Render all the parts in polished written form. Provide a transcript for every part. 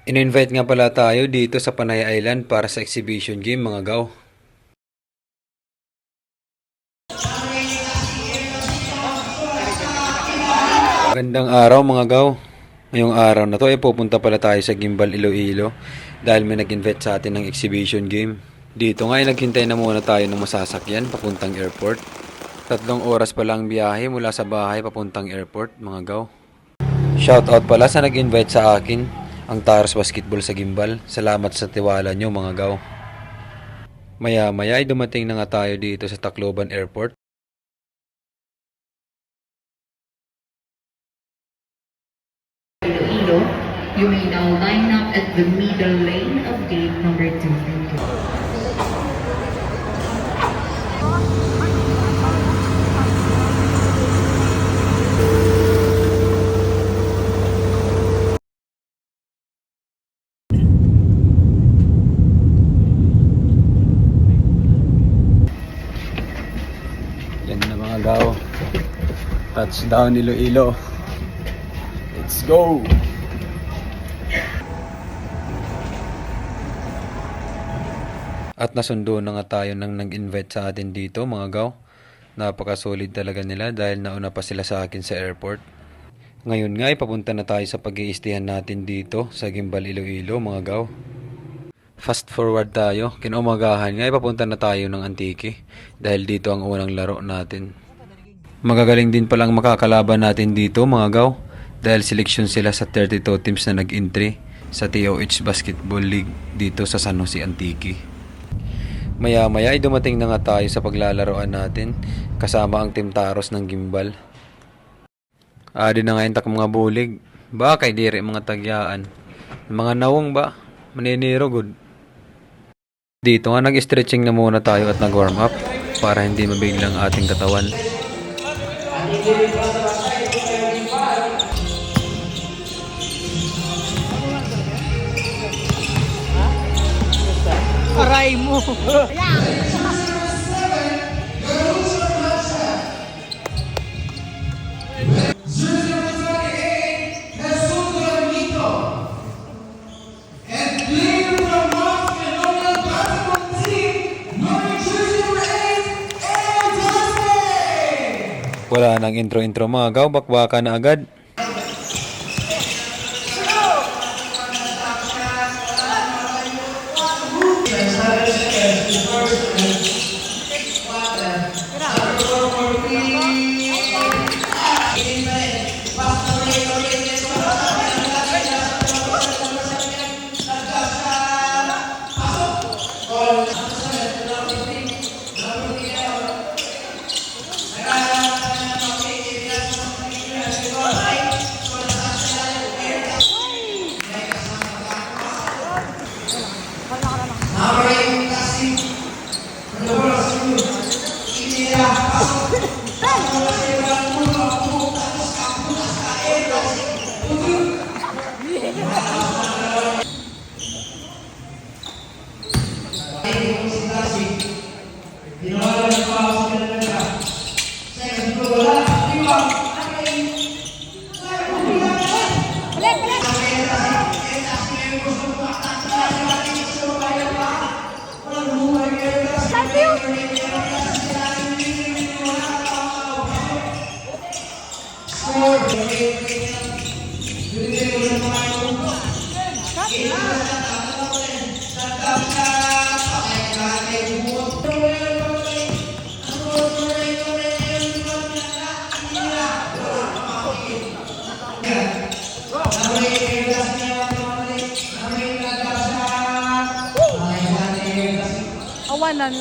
In-invite nga pala tayo dito sa Panay Island para sa exhibition game mga gaw. Magandang araw mga gaw. Ngayong araw na to ay pupunta pala tayo sa Gimbal Iloilo dahil may nag-invite sa atin ng exhibition game. Dito nga ay naghintay na muna tayo ng masasakyan papuntang airport. 3 oras pa lang biyahe mula sa bahay papuntang airport mga gaw. Shoutout pala sa nag-invite sa akin, ang Taros Basketball sa Gimbal. Salamat sa tiwala nyo mga gaw. Maya-maya ay dumating na nga tayo dito sa Tacloban Airport. Iloilo, you may now line up at the middle lane of gate number 2. Thank you. Yan na mga gaw. Touchdown Iloilo. Let's go! At nasundo na nga tayo nang nag-invite sa atin dito mga gaw. Napaka-solid talaga nila dahil nauna pa sila sa akin sa airport. Ngayon nga ay papunta na tayo sa pag-iistihan natin dito sa Gimbal Iloilo mga gaw. Fast forward tayo, kinaumagahan nga ay papunta na tayo ng Antique dahil dito ang unang laro natin. Magagaling din palang makakalaban natin dito mga gaw dahil seleksyon sila sa 32 teams na nag-entry sa TOH Basketball League dito sa San Jose Antique. Maya-maya ay dumating na nga tayo sa paglalaroan natin kasama ang Team Taros ng Gimbal. Adi na nga yung mga bulig. Ba kay dire mga tagyaan. Mga nawong ba? Maniniro good. Dito nga nag-stretching na muna tayo at nag-warm up para hindi mabiglang ating katawan. Aray mo! Wala nang intro-intro mga gaw, bakbaka na agad. Awanan.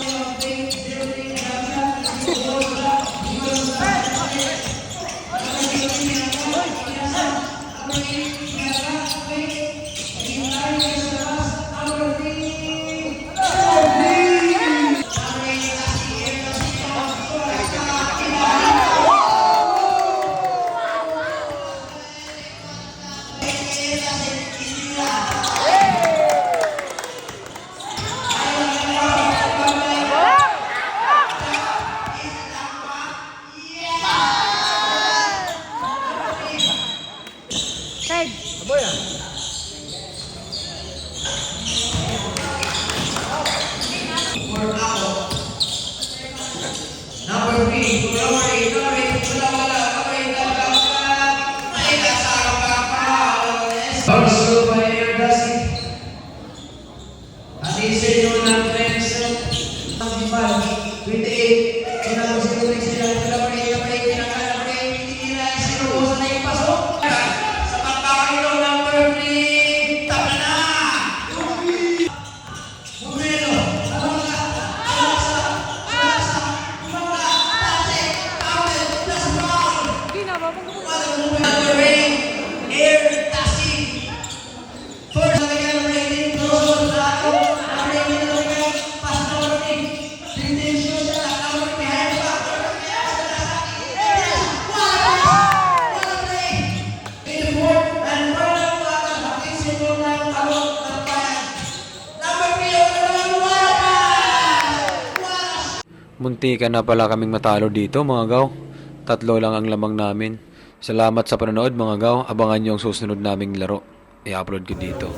Ted! Aboy ah. Disenyo ng Friends ng Gimbal, 28. Sinalo si Luis silang pinapay, pinakalaparin, tinitira, sinubusan na yung pasok. Sa pagkakailo number 3, tama na! Bumelo, Munti ka na pala kaming matalo dito mga gaw. 3 lang ang lamang namin. Salamat sa panonood mga gaw. Abangan nyo ang susunod naming laro. I-upload ko dito.